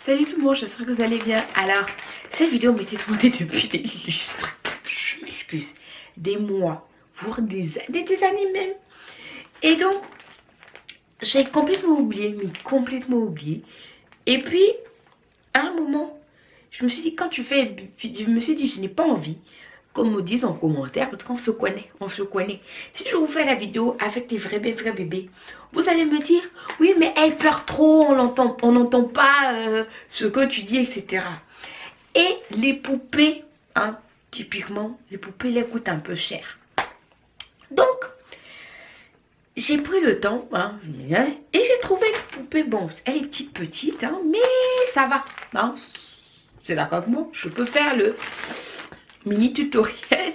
Salut tout le monde, j'espère que vous allez bien. Alors, cette vidéo m'était demandée depuis des lustres, je m'excuse, des mois, voire des années même. Et donc, j'ai complètement oublié, mais complètement oublié. Et puis, à un moment, je me suis dit, je n'ai pas envie qu'on me dise en commentaire, parce qu'on se connaît, on se connaît. Si je vous fais la vidéo avec des vrais bébés, vous allez me dire, oui mais elle pleure trop, on n'entend pas ce que tu dis, etc. Et les poupées, hein, typiquement, les poupées les coûtent un peu cher. Donc, j'ai pris le temps, hein, et j'ai trouvé une poupée, bon, elle est petite, hein, mais ça va, hein, c'est d'accord avec moi, je peux faire le mini tutoriel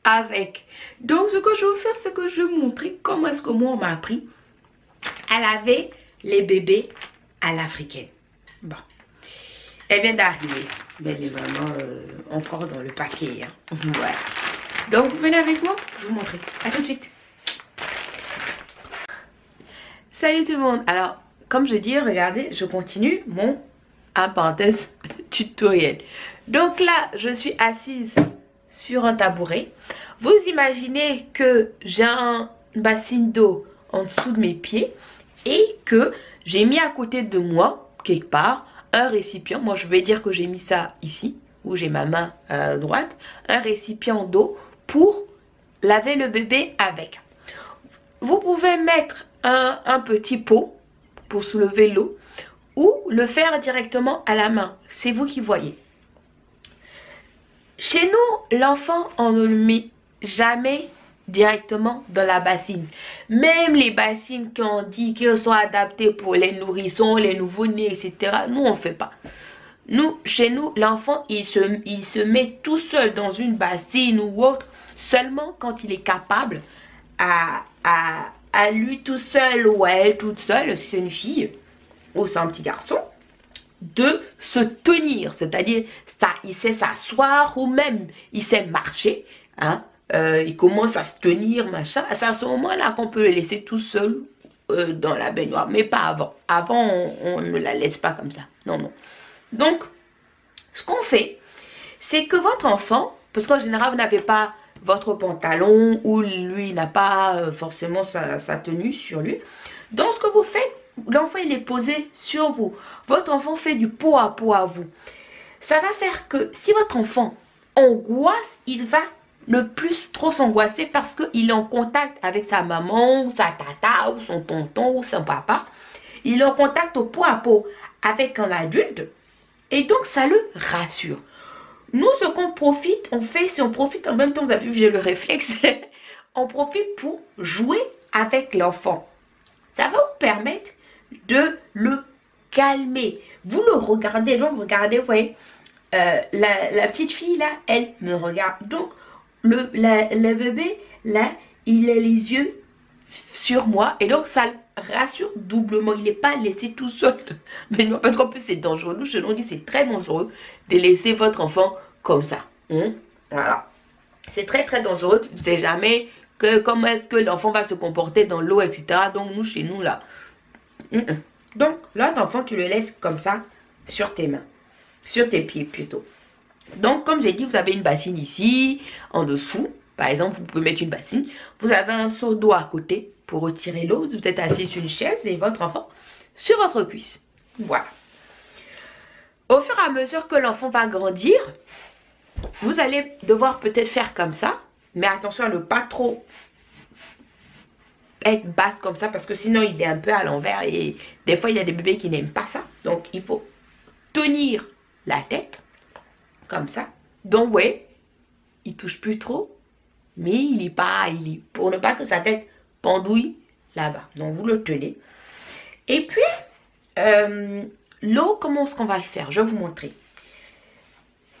avec. Donc ce que je vais faire, c'est que je vais vous montrer comment est-ce que moi on m'a appris à laver les bébés à l'africaine. Bon, elle vient d'arriver, mais elle est vraiment encore dans le paquet, hein. Voilà. Donc vous venez avec moi, je vous montrer. À tout de suite. Salut tout le monde. Alors comme je dis, regardez, je continue mon parenthèse tutoriel. Donc là, je suis assise sur un tabouret. Vous imaginez que j'ai un bassin d'eau en dessous de mes pieds et que j'ai mis à côté de moi, quelque part, un récipient. Moi, je vais dire que j'ai mis ça ici, où j'ai ma main à droite. Un récipient d'eau pour laver le bébé avec. Vous pouvez mettre un petit pot pour soulever l'eau ou le faire directement à la main. C'est vous qui voyez. Chez nous, l'enfant, on ne le met jamais directement dans la bassine. Même les bassines qu'on dit qu'elles sont adaptées pour les nourrissons, les nouveau-nés, etc. Nous, on ne fait pas. Nous, chez nous, l'enfant, il se met tout seul dans une bassine ou autre, seulement quand il est capable à lui tout seul ou à elle toute seule, si c'est une fille ou c'est un petit garçon, de se tenir, c'est-à-dire ça, il sait s'asseoir ou même il sait marcher, hein, il commence à se tenir, machin. C'est à ce moment-là qu'on peut le laisser tout seul dans la baignoire, mais pas avant. Avant, on ne la laisse pas comme ça. Non, non. Donc, ce qu'on fait, c'est que votre enfant, parce qu'en général, vous n'avez pas votre pantalon ou lui n'a pas forcément sa tenue sur lui. Donc, ce que vous faites, l'enfant il est posé sur vous. Votre enfant fait du pot à vous. Ça va faire que si votre enfant angoisse, il va ne plus trop s'angoisser parce qu'il est en contact avec sa maman ou sa tata ou son tonton ou son papa. Il est en contact au pot à pot avec un adulte et donc ça le rassure. Nous, ce qu'on profite, si on profite en même temps, vous avez vu, j'ai le réflexe, on profite pour jouer avec l'enfant. Ça va vous permettre de le calmer. Vous le regardez, donc regardez, vous voyez, la petite fille là, elle me regarde. Donc, le bébé là, il a les yeux sur moi et donc ça le rassure doublement. Il n'est pas laissé tout seul. Mais non, parce qu'en plus c'est dangereux. Nous, chez nous, on dit c'est très dangereux de laisser votre enfant comme ça. Voilà. C'est très dangereux. Tu ne sais jamais comment est-ce que l'enfant va se comporter dans l'eau, etc. Donc nous, chez nous là. Donc là, l'enfant, tu le laisses comme ça sur tes mains. Sur tes pieds plutôt. Donc comme j'ai dit, vous avez une bassine ici, en dessous. Par exemple, vous pouvez mettre une bassine. Vous avez un seau d'eau à côté pour retirer l'eau. Vous êtes assis sur une chaise et votre enfant sur votre cuisse. Voilà. Au fur et à mesure que l'enfant va grandir, vous allez devoir peut-être faire comme ça. Mais attention à ne pas trop être basse comme ça parce que sinon il est un peu à l'envers et des fois il y a des bébés qui n'aiment pas ça. Donc il faut tenir la tête comme ça. Donc vous voyez, il touche plus trop. Mais il est pour ne pas que sa tête pendouille là-bas. Donc vous le tenez. Et puis, l'eau, comment est-ce qu'on va le faire? Je vais vous montrer.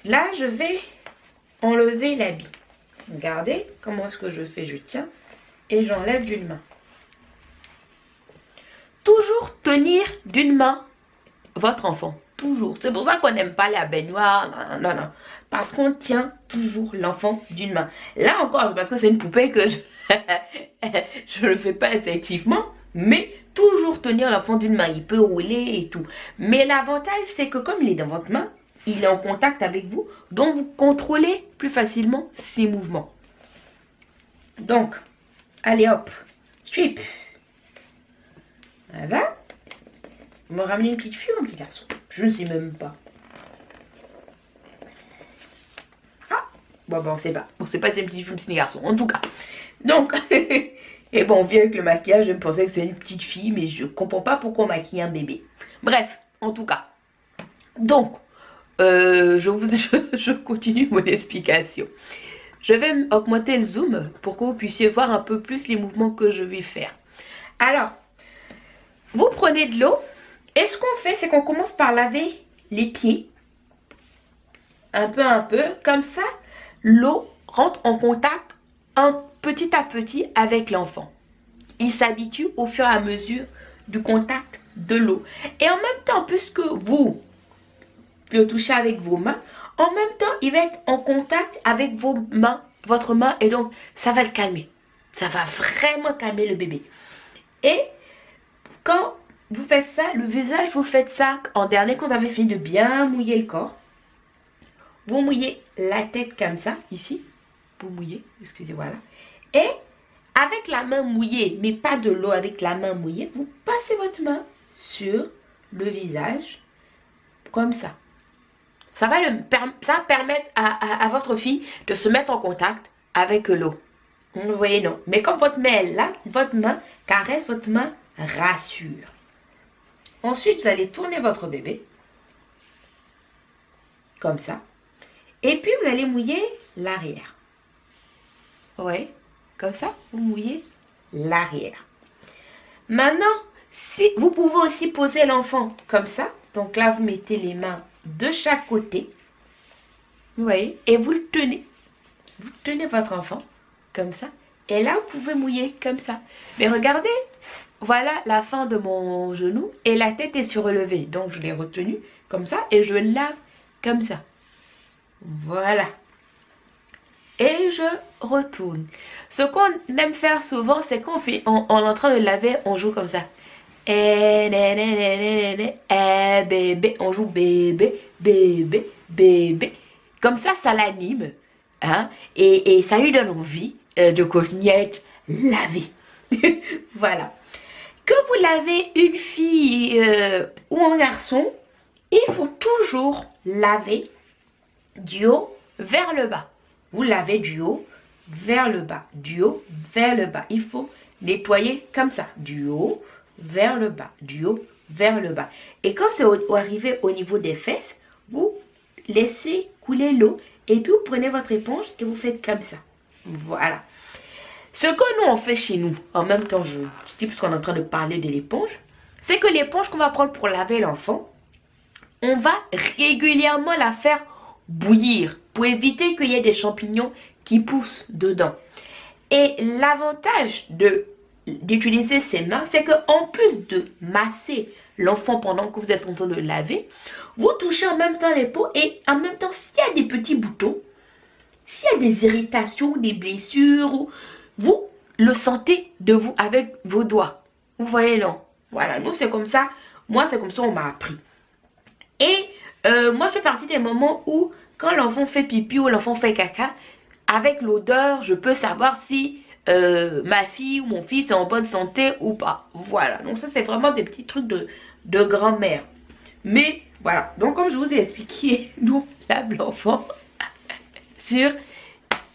Là, je vais enlever l'habit. Regardez comment est-ce que je fais. Je tiens et j'enlève d'une main. Toujours tenir d'une main votre enfant. Toujours. C'est pour ça qu'on n'aime pas la baignoire. Non, non. Parce qu'on tient toujours l'enfant d'une main. Là encore, c'est parce que c'est une poupée que je ne le fais pas instinctivement. Mais toujours tenir l'enfant d'une main. Il peut rouler et tout. Mais l'avantage, c'est que comme il est dans votre main, il est en contact avec vous. Donc, vous contrôlez plus facilement ses mouvements. Donc, allez hop. Strip. Voilà. Vous me ramenez une petite fille ou un petit garçon? Je ne sais même pas. Ah. Bon, on sait pas. On sait pas si c'est une petite fille ou un petit garçon. En tout cas. Donc... Et bon, on vient avec le maquillage, je me pensais que c'était une petite fille, mais je comprends pas pourquoi on maquille un bébé. Bref, en tout cas. Donc, je continue mon explication. Je vais augmenter le zoom pour que vous puissiez voir un peu plus les mouvements que je vais faire. Alors, vous prenez de l'eau, et ce qu'on fait, c'est qu'on commence par laver les pieds. Un peu, comme ça, l'eau rentre en contact petit à petit avec l'enfant. Il s'habitue au fur et à mesure du contact de l'eau. Et en même temps, puisque vous le touchez avec vos mains, en même temps, il va être en contact avec vos mains, votre main, et donc ça va le calmer. Ça va vraiment calmer le bébé. Et quand vous faites ça, le visage, vous faites ça en dernier, quand vous avez fini de bien mouiller le corps. Vous mouillez la tête comme ça, ici. Vous mouillez, excusez-moi là. Et avec la main mouillée, mais pas de l'eau, avec la main mouillée, vous passez votre main sur le visage, comme ça. Ça va permettre à votre fille de se mettre en contact avec l'eau. Vous voyez, non. Mais comme votre main est là, votre main caresse, votre main rassure. Ensuite, vous allez tourner votre bébé, comme ça. Et puis, vous allez mouiller l'arrière. Oui, comme ça, vous mouillez l'arrière. Maintenant, si vous pouvez aussi poser l'enfant comme ça. Donc là, vous mettez les mains de chaque côté. Vous voyez, et vous le tenez. Vous tenez votre enfant comme ça. Et là, vous pouvez mouiller comme ça. Mais regardez, voilà la fin de mon genou et la tête est surélevée. Donc, je l'ai retenu comme ça et je lave comme ça. Voilà. Et je retourne. Ce qu'on aime faire souvent, c'est qu'on fait, on est en train de laver, on joue comme ça. Bébé, on joue bébé, bébé, bébé. Comme ça l'anime. Hein? Et ça lui donne envie de continuer à être lavé. Voilà. Que vous lavez une fille ou un garçon, il faut toujours laver du haut vers le bas. Vous lavez du haut vers le bas, du haut vers le bas. Il faut nettoyer comme ça, du haut vers le bas, du haut vers le bas. Et quand c'est arrivé au niveau des fesses, vous laissez couler l'eau et puis vous prenez votre éponge et vous faites comme ça. Voilà. Ce que nous on fait chez nous, en même temps je dis parce qu'on est en train de parler de l'éponge, c'est que l'éponge qu'on va prendre pour laver l'enfant, on va régulièrement la faire bouillir pour éviter qu'il y ait des champignons qui poussent dedans. Et l'avantage d'utiliser ces mains, c'est qu'en plus de masser l'enfant pendant que vous êtes en train de le laver, vous touchez en même temps les peaux et en même temps, s'il y a des petits boutons, s'il y a des irritations, des blessures, vous le sentez de vous avec vos doigts. Vous voyez, non? Voilà, nous c'est comme ça. Moi, c'est comme ça on m'a appris. Et moi, je fais partie des moments où, quand l'enfant fait pipi ou l'enfant fait caca, avec l'odeur, je peux savoir si ma fille ou mon fils est en bonne santé ou pas. Voilà, donc ça, c'est vraiment des petits trucs de grand-mère. Mais voilà, donc comme je vous ai expliqué, nous, on lave l'enfant sur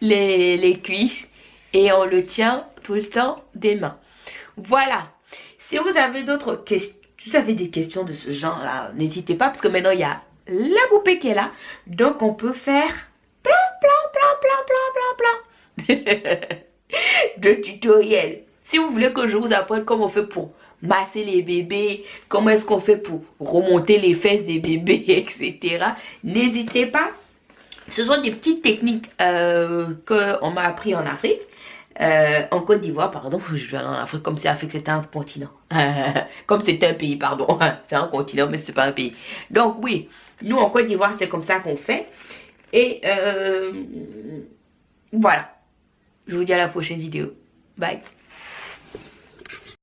les cuisses et on le tient tout le temps des mains. Voilà, si vous avez d'autres questions, si vous avez des questions de ce genre-là, n'hésitez pas parce que maintenant, il y a la poupée qui est là. Donc, on peut faire plein de tutoriels. Si vous voulez que je vous apprenne comment on fait pour masser les bébés, comment est-ce qu'on fait pour remonter les fesses des bébés, etc. N'hésitez pas. Ce sont des petites techniques qu'on m'a appris en Afrique. En Côte d'Ivoire, pardon, je vais aller en Afrique comme si l'Afrique c'était un continent. Comme c'était un pays, pardon. C'est un continent, mais c'est pas un pays. Donc oui, nous en Côte d'Ivoire, c'est comme ça qu'on fait. Et voilà. Je vous dis à la prochaine vidéo. Bye.